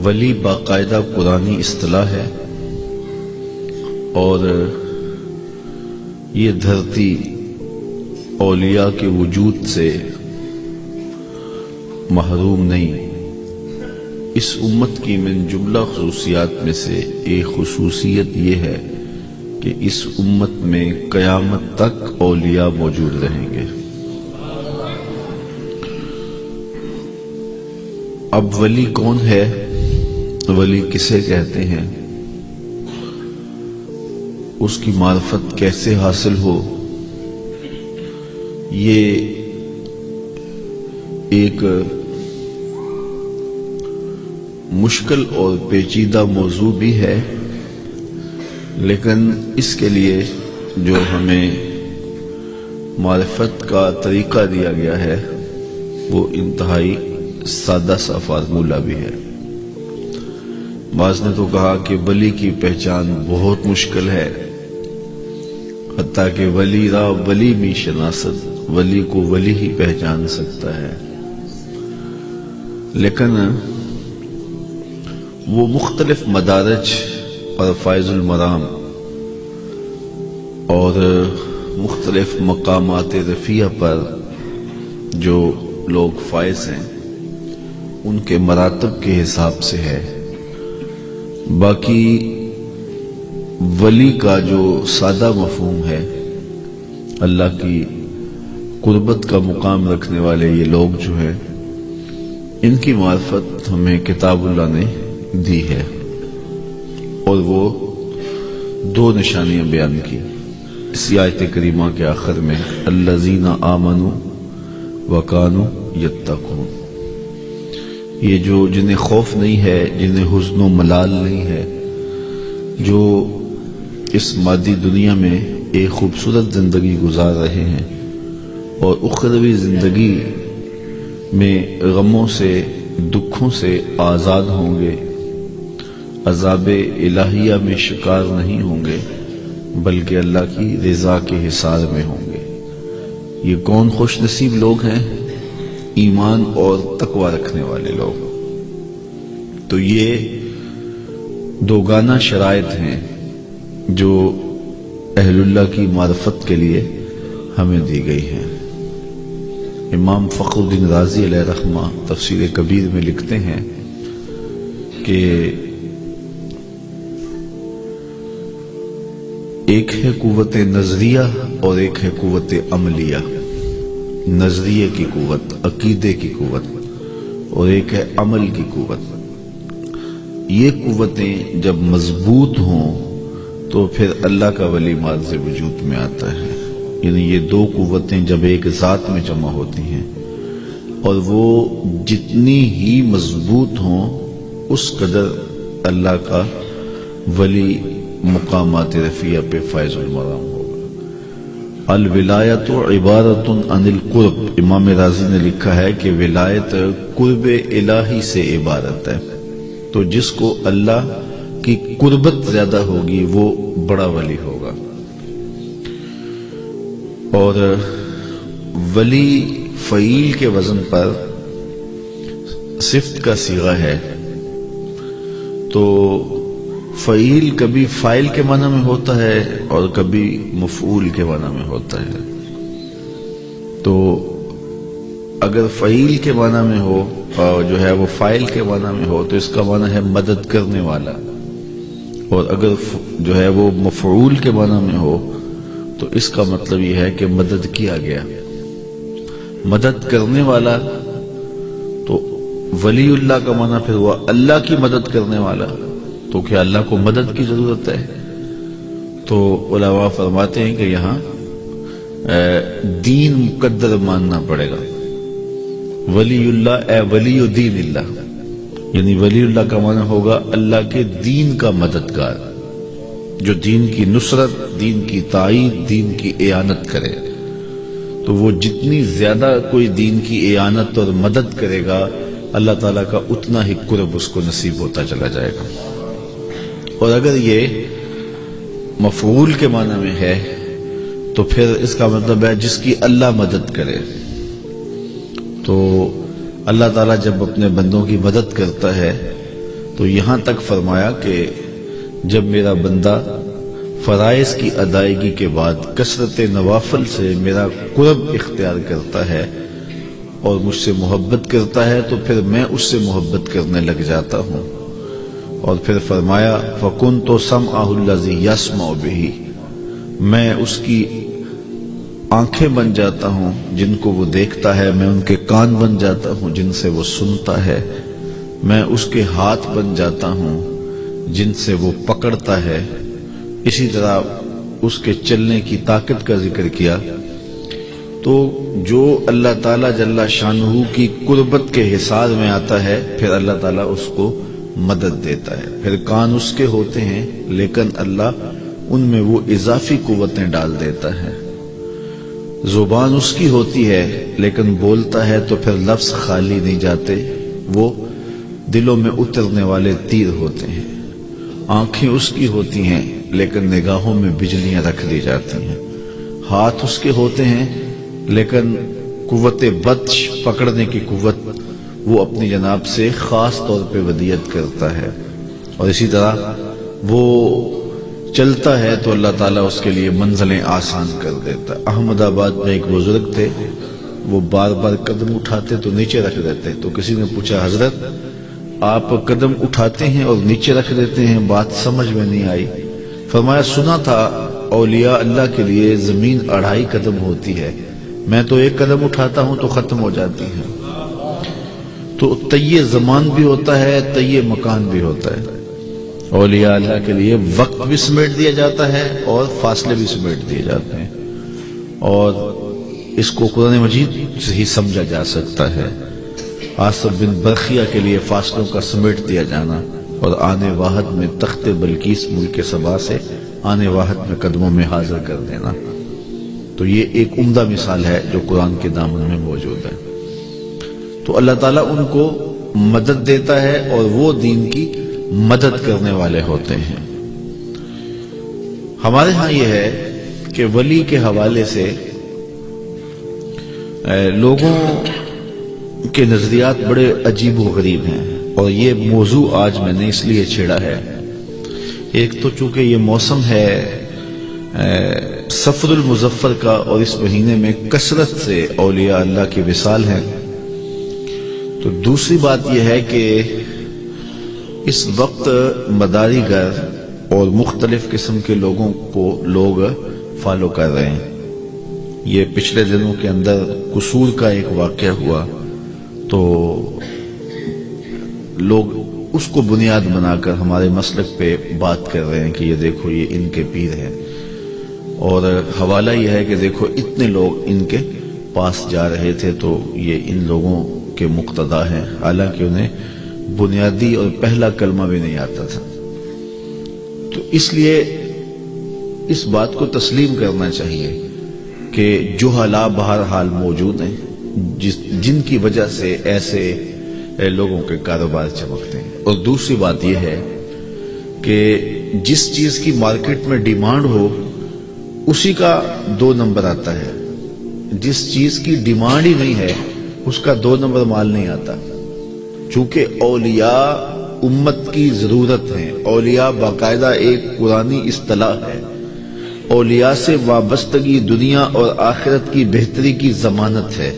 ولی باقاعدہ قرآنی اصطلاح ہے اور یہ دھرتی اولیاء کے وجود سے محروم نہیں۔ اس امت کی من جملہ خصوصیات میں سے ایک خصوصیت یہ ہے کہ اس امت میں قیامت تک اولیاء موجود رہیں گے۔ اب ولی کون ہے، ولی کسے کہتے ہیں، اس کی معرفت کیسے حاصل ہو، یہ ایک مشکل اور پیچیدہ موضوع بھی ہے، لیکن اس کے لیے جو ہمیں معرفت کا طریقہ دیا گیا ہے وہ انتہائی سادہ سا فارمولہ بھی ہے۔ بعض نے تو کہا کہ ولی کی پہچان بہت مشکل ہے، حتیٰ کہ ولی را ولی می شناست، ولی کو ولی ہی پہچان سکتا ہے، لیکن وہ مختلف مدارج اور فائز المرام اور مختلف مقامات رفیع پر جو لوگ فائز ہیں ان کے مراتب کے حساب سے ہے۔ باقی ولی کا جو سادہ مفہوم ہے، اللہ کی قربت کا مقام رکھنے والے یہ لوگ جو ہیں، ان کی معرفت ہمیں کتاب اللہ نے دی ہے، اور وہ دو نشانیاں بیان کی اسی آیت کریمہ کے آخر میں، الذین آمنوا وکانوا یتقون۔ یہ جو جنہیں خوف نہیں ہے، جنہیں حزن و ملال نہیں ہے، جو اس مادی دنیا میں ایک خوبصورت زندگی گزار رہے ہیں اور اخروی زندگی میں غموں سے دکھوں سے آزاد ہوں گے، عذاب الہیہ میں شکار نہیں ہوں گے، بلکہ اللہ کی رضا کے حصار میں ہوں گے۔ یہ کون خوش نصیب لوگ ہیں؟ ایمان اور تقوی رکھنے والے لوگ۔ تو یہ دوگانہ شرائط ہیں جو اہل اللہ کی معرفت کے لیے ہمیں دی گئی ہیں۔ امام فخر الدین رازی علیہ رحمہ تفسیر کبیر میں لکھتے ہیں کہ ایک ہے قوت نظریہ اور ایک ہے قوت عملیہ، نظریے کی قوت، عقیدے کی قوت، اور ایک ہے عمل کی قوت۔ یہ قوتیں جب مضبوط ہوں تو پھر اللہ کا ولی مارز وجود میں آتا ہے۔ یعنی یہ دو قوتیں جب ایک ذات میں جمع ہوتی ہیں اور وہ جتنی ہی مضبوط ہوں اس قدر اللہ کا ولی مقامات رفیع پہ فائز المرام ہوگا۔ الولایت عبارت عن القرب، امام رازی نے لکھا ہے کہ ولایت قرب الہی سے عبارت ہے، تو جس کو اللہ کی قربت زیادہ ہوگی وہ بڑا ولی ہوگا۔ اور ولی فعیل کے وزن پر صفت کا صیغہ ہے، تو فعیل کبھی فاعل کے معنی میں ہوتا ہے اور کبھی مفعول کے معنی میں ہوتا ہے۔ تو اگر فعیل کے معنی میں ہو اور جو ہے وہ فاعل کے معنی میں ہو تو اس کا معنی ہے مدد کرنے والا، اور اگر جو ہے وہ مفعول کے معنی میں ہو تو اس کا مطلب یہ ہے کہ مدد کیا گیا، مدد کرنے والا۔ تو ولی اللہ کا معنی پھر ہوا اللہ کی مدد کرنے والا، تو کیا اللہ کو مدد کی ضرورت ہے؟ تو علماء فرماتے ہیں کہ یہاں دین مقدر ماننا پڑے گا۔ ولی اللہ اے ولی دین اللہ، یعنی ولی اللہ کا معنی ہوگا اللہ کے دین کا مددگار، جو دین کی نصرت، دین کی تائید، دین کی اعانت کرے۔ تو وہ جتنی زیادہ کوئی دین کی اعانت اور مدد کرے گا، اللہ تعالیٰ کا اتنا ہی قرب اس کو نصیب ہوتا چلا جائے گا۔ اور اگر یہ مفعول کے معنی میں ہے تو پھر اس کا مطلب ہے جس کی اللہ مدد کرے۔ تو اللہ تعالیٰ جب اپنے بندوں کی مدد کرتا ہے تو یہاں تک فرمایا کہ جب میرا بندہ فرائض کی ادائیگی کے بعد کثرت نوافل سے میرا قرب اختیار کرتا ہے اور مجھ سے محبت کرتا ہے تو پھر میں اس سے محبت کرنے لگ جاتا ہوں. اور پھر فرمایا فَكُنْتُ سَمْعَهُ الَّذِي يَسْمَعُ بِهِ، میں اس کی آنکھیں بن جاتا ہوں جن کو وہ دیکھتا ہے، میں ان کے کان بن جاتا ہوں جن سے وہ سنتا ہے، میں اس کے ہاتھ بن جاتا ہوں جن سے وہ پکڑتا ہے. اسی طرح اس کے چلنے کی طاقت کا ذکر کیا. تو جو اللہ تعالیٰ جل شانہ کی قربت کے حصار میں آتا ہے پھر اللہ تعالیٰ اس کو مدد دیتا ہے. پھر کان اس کے ہوتے ہیں لیکن اللہ ان میں وہ اضافی قوتیں ڈال دیتا ہے. زبان اس کی ہوتی ہے لیکن بولتا ہے تو پھر لفظ خالی نہیں جاتے، وہ دلوں میں اترنے والے تیر ہوتے ہیں. آنکھیں اس کی ہوتی ہیں لیکن نگاہوں میں بجلیاں رکھ دی جاتی ہیں. ہاتھ اس کے ہوتے ہیں لیکن قوت بطش پکڑنے کی قوت وہ اپنی جناب سے خاص طور پہ ودیعت کرتا ہے. اور اسی طرح وہ چلتا ہے تو اللہ تعالیٰ اس کے لیے منزلیں آسان کر دیتا ہے. احمد آباد میں ایک بزرگ تھے، وہ بار بار قدم اٹھاتے تو نیچے رکھ دیتے. تو کسی نے پوچھا حضرت آپ قدم اٹھاتے ہیں اور نیچے رکھ دیتے ہیں، بات سمجھ میں نہیں آئی. فرمایا سنا تھا اولیاء اللہ کے لیے زمین 2.5 قدم ہوتی ہے، میں تو 1 قدم اٹھاتا ہوں تو ختم ہو جاتی ہے. تو طی زمان بھی ہوتا ہے، طی مکان بھی ہوتا ہے. اولیاء اللہ کے لیے وقت بھی سمیٹ دیا جاتا ہے اور فاصلے بھی سمیٹ دیے جاتے ہیں، اور اس کو قرآن مجید سے ہی سمجھا جا سکتا ہے. آصف بن برخیہ کے لیے فاصلوں کا سمیٹ دیا جانا اور آنے واحد میں تخت بلقیس ملک سبا سے آنے واحد میں قدموں میں حاضر کر دینا. تو یہ ایک عمدہ مثال ہے جو قرآن کے دامن میں موجود ہے. تو اللہ تعالیٰ ان کو مدد دیتا ہے اور وہ دین کی مدد کرنے والے ہوتے ہیں. ہمارے ہاں یہ ہے کہ ولی کے حوالے سے لوگوں کے نظریات بڑے عجیب و غریب ہیں، اور یہ موضوع آج میں نے اس لیے چھیڑا ہے. ایک تو چونکہ یہ موسم ہے سفر المظفر کا اور اس مہینے میں کثرت سے اولیاء اللہ کی وصال ہیں. تو دوسری بات یہ ہے کہ اس وقت مداری گر اور مختلف قسم کے لوگوں کو لوگ فالو کر رہے ہیں. یہ پچھلے دنوں کے اندر قصور کا ایک واقعہ ہوا تو لوگ اس کو بنیاد بنا کر ہمارے مسلک پہ بات کر رہے ہیں کہ یہ دیکھو یہ ان کے پیر ہیں، اور حوالہ یہ ہے کہ دیکھو اتنے لوگ ان کے پاس جا رہے تھے تو یہ ان لوگوں کے مقتدا ہیں، حالانکہ انہیں بنیادی اور پہلا کلمہ بھی نہیں آتا تھا. تو اس لیے اس بات کو تسلیم کرنا چاہیے کہ جہلا بہرحال موجود ہیں جن کی وجہ سے ایسے لوگوں کے کاروبار چمکتے ہیں. اور دوسری بات یہ ہے کہ جس چیز کی مارکیٹ میں ڈیمانڈ ہو اسی کا 2 نمبر آتا ہے، جس چیز کی ڈیمانڈ ہی نہیں ہے اس کا 2 نمبر مال نہیں آتا. چونکہ اولیاء امت کی ضرورت ہیں، اولیاء باقاعدہ ایک قرآنی اصطلاح ہے. اولیاء سے وابستگی دنیا اور آخرت کی بہتری کی ضمانت ہے.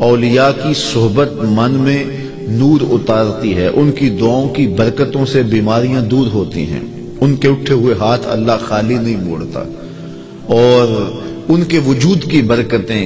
اولیاء کی صحبت من میں نور اتارتی ہے، ان کی دعاؤں کی برکتوں سے بیماریاں دور ہوتی ہیں، ان کے اٹھے ہوئے ہاتھ اللہ خالی نہیں موڑتا، اور ان کے وجود کی برکتیں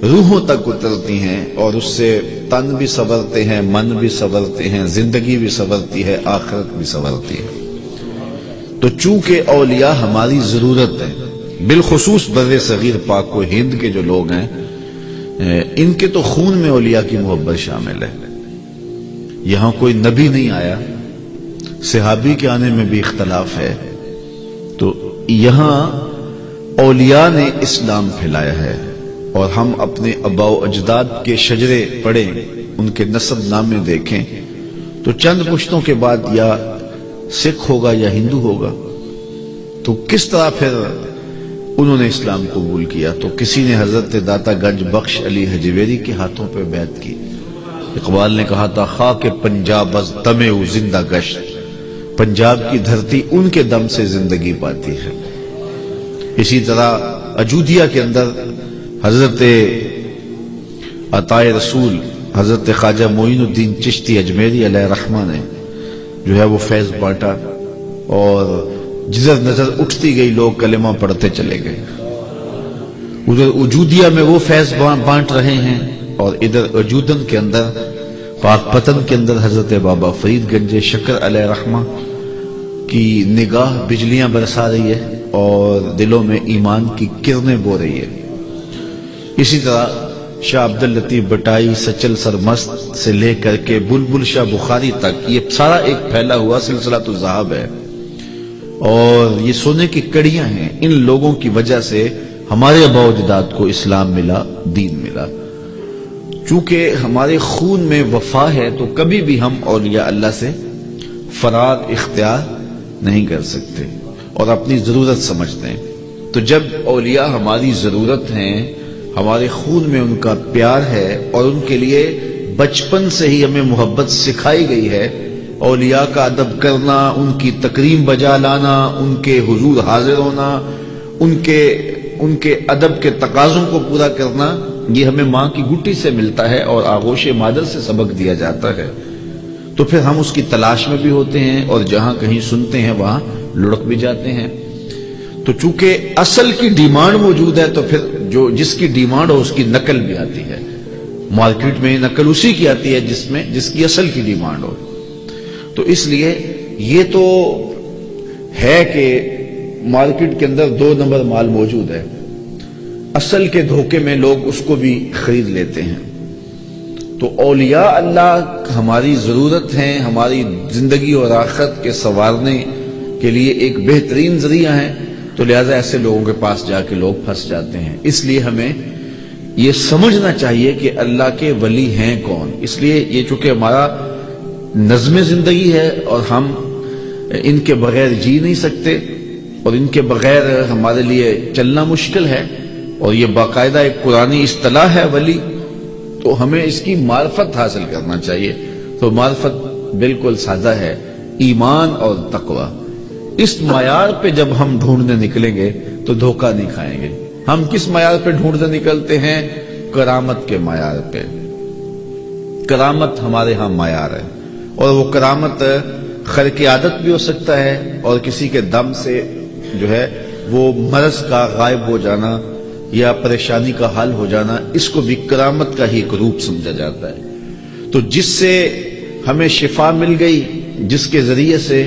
روحوں تک اترتی ہیں اور اس سے تن بھی سنورتے ہیں، من بھی سنورتے ہیں، زندگی بھی سنورتی ہے، آخرت بھی سنورتی ہے. تو چونکہ اولیاء ہماری ضرورت ہے، بالخصوص بر صغیر پاک و ہند کے جو لوگ ہیں ان کے تو خون میں اولیاء کی محبت شامل ہے. یہاں کوئی نبی نہیں آیا، صحابی کے آنے میں بھی اختلاف ہے، تو یہاں اولیاء نے اسلام پھیلایا ہے. اور ہم اپنے آباء و اجداد کے شجرے پڑھیں، ان کے نسب نامے دیکھیں تو چند پشتوں کے بعد یا سکھ ہوگا یا ہندو ہوگا. تو کس طرح پھر انہوں نے اسلام قبول کیا؟ تو کسی نے حضرت داتا گنج بخش علی حجویری کے ہاتھوں پہ بیعت کی، اقبال نے کہا تھا خاک پنجاب از دم او زندہ گشت، پنجاب کی دھرتی ان کے دم سے زندگی پاتی ہے۔ اسی طرح اجودھیا کے اندر حضرت عطائے رسول حضرت خواجہ معین الدین چشتی اجمیری علیہ رحمہ نے جو ہے وہ فیض بانٹا، اور جدھر نظر اٹھتی گئی لوگ کلمہ پڑھتے چلے گئے۔ ادھر اجودھیا میں وہ فیض بانٹ رہے ہیں، اور ادھر اجودن کے اندر پاک پتن کے اندر حضرت بابا فرید گنج شکر علیہ رحمہ کی نگاہ بجلیاں برسا رہی ہے اور دلوں میں ایمان کی کرنیں بو رہی ہے۔ اسی طرح شاہ عبد اللطیف بٹائی سچل سرمست سے لے کر کے بلبل شاہ بخاری تک یہ سارا ایک پھیلا ہوا سلسلہ تو ذہب ہے، اور یہ سونے کی کڑیاں ہیں۔ ان لوگوں کی وجہ سے ہمارے آباء و اجداد کو اسلام ملا، دین ملا۔ چونکہ ہمارے خون میں وفا ہے تو کبھی بھی ہم اولیاء اللہ سے فرار اختیار نہیں کر سکتے اور اپنی ضرورت سمجھتے ہیں۔ تو جب اولیاء ہماری ضرورت ہیں، ہمارے خون میں ان کا پیار ہے، اور ان کے لیے بچپن سے ہی ہمیں محبت سکھائی گئی ہے، اولیاء کا ادب کرنا، ان کی تکریم بجا لانا، ان کے حضور حاضر ہونا، ان کے ادب کے تقاضوں کو پورا کرنا، یہ ہمیں ماں کی گٹی سے ملتا ہے اور آغوش مادر سے سبق دیا جاتا ہے۔ تو پھر ہم اس کی تلاش میں بھی ہوتے ہیں، اور جہاں کہیں سنتے ہیں وہاں لڑک بھی جاتے ہیں۔ تو چونکہ اصل کی ڈیمانڈ موجود ہے تو پھر جس کی ڈیمانڈ ہو اس کی نقل بھی آتی ہے۔ مارکیٹ میں نقل اسی کی آتی ہے جس کی اصل کی ڈیمانڈ ہو۔ تو اس لیے یہ تو ہے کہ مارکیٹ کے اندر 2 نمبر مال موجود ہے، اصل کے دھوکے میں لوگ اس کو بھی خرید لیتے ہیں۔ تو اولیاء اللہ ہماری ضرورت ہیں، ہماری زندگی اور آخرت کے سنوارنے کے لیے ایک بہترین ذریعہ ہیں، تو لہٰذا ایسے لوگوں کے پاس جا کے لوگ پھنس جاتے ہیں۔ اس لیے ہمیں یہ سمجھنا چاہیے کہ اللہ کے ولی ہیں کون۔ اس لیے یہ چونکہ ہمارا نظم زندگی ہے اور ہم ان کے بغیر جی نہیں سکتے، اور ان کے بغیر ہمارے لیے چلنا مشکل ہے، اور یہ باقاعدہ ایک قرآنی اصطلاح ہے ولی، تو ہمیں اس کی معرفت حاصل کرنا چاہیے۔ تو معرفت بالکل سادہ ہے، ایمان اور تقوی۔ اس معیار پہ جب ہم ڈھونڈنے نکلیں گے تو دھوکہ نہیں کھائیں گے۔ ہم کس معیار پہ ڈھونڈنے نکلتے ہیں؟ کرامت کے معیار پہ۔ کرامت ہمارے ہاں معیار ہے، اور وہ کرامت خرق عادت بھی ہو سکتا ہے، اور کسی کے دم سے جو ہے وہ مرض کا غائب ہو جانا یا پریشانی کا حل ہو جانا، اس کو بھی کرامت کا ہی ایک روپ سمجھا جاتا ہے۔ تو جس سے ہمیں شفا مل گئی، جس کے ذریعے سے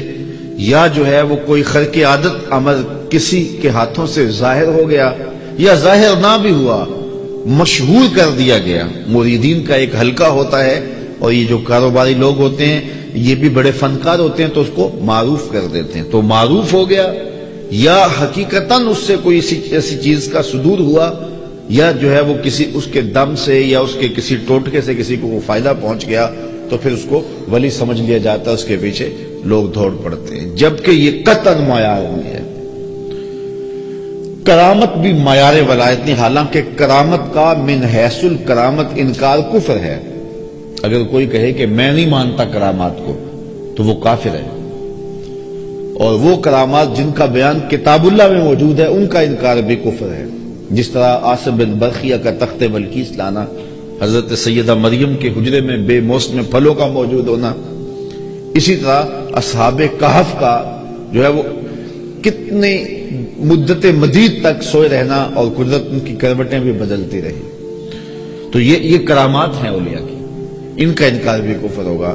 یا جو ہے وہ کوئی خرق عادت عمل کسی کے ہاتھوں سے ظاہر ہو گیا، یا ظاہر نہ بھی ہوا، مشہور کر دیا گیا۔ مریدین کا ایک حلقہ ہوتا ہے، اور یہ جو کاروباری لوگ ہوتے ہیں یہ بھی بڑے فنکار ہوتے ہیں، تو اس کو معروف کر دیتے ہیں۔ تو معروف ہو گیا، یا حقیقتاً اس سے کوئی ایسی چیز کا صدور ہوا، یا جو ہے وہ کسی اس کے دم سے یا اس کے کسی ٹوٹکے سے کسی کو فائدہ پہنچ گیا، تو پھر اس کو ولی سمجھ لیا جاتا ہے، اس کے پیچھے لوگ دوڑ پڑتے ہیں، جبکہ یہ قطعاً معیار نہیں ہے۔ کرامت بھی معیار ولایت نہیں، حالانکہ کرامت کا من حیث الکرامت انکار کفر ہے۔ اگر کوئی کہے کہ میں نہیں مانتا کرامات کو تو وہ کافر ہے، اور وہ کرامات جن کا بیان کتاب اللہ میں موجود ہے ان کا انکار بھی کفر ہے۔ جس طرح آصف بن برخیہ کا تخت بلقیس لانا، حضرت سیدہ مریم کے حجرے میں بے موسم پھلوں کا موجود ہونا، اسی طرح اصحاب کہف کا جو ہے وہ کتنی مدت مدید تک سوئے رہنا، اور قدرت ان کی کروٹیں بھی بدلتی رہی۔ تو یہ کرامات ہیں اولیاء کی، ان کا انکار بھی کفر ہوگا۔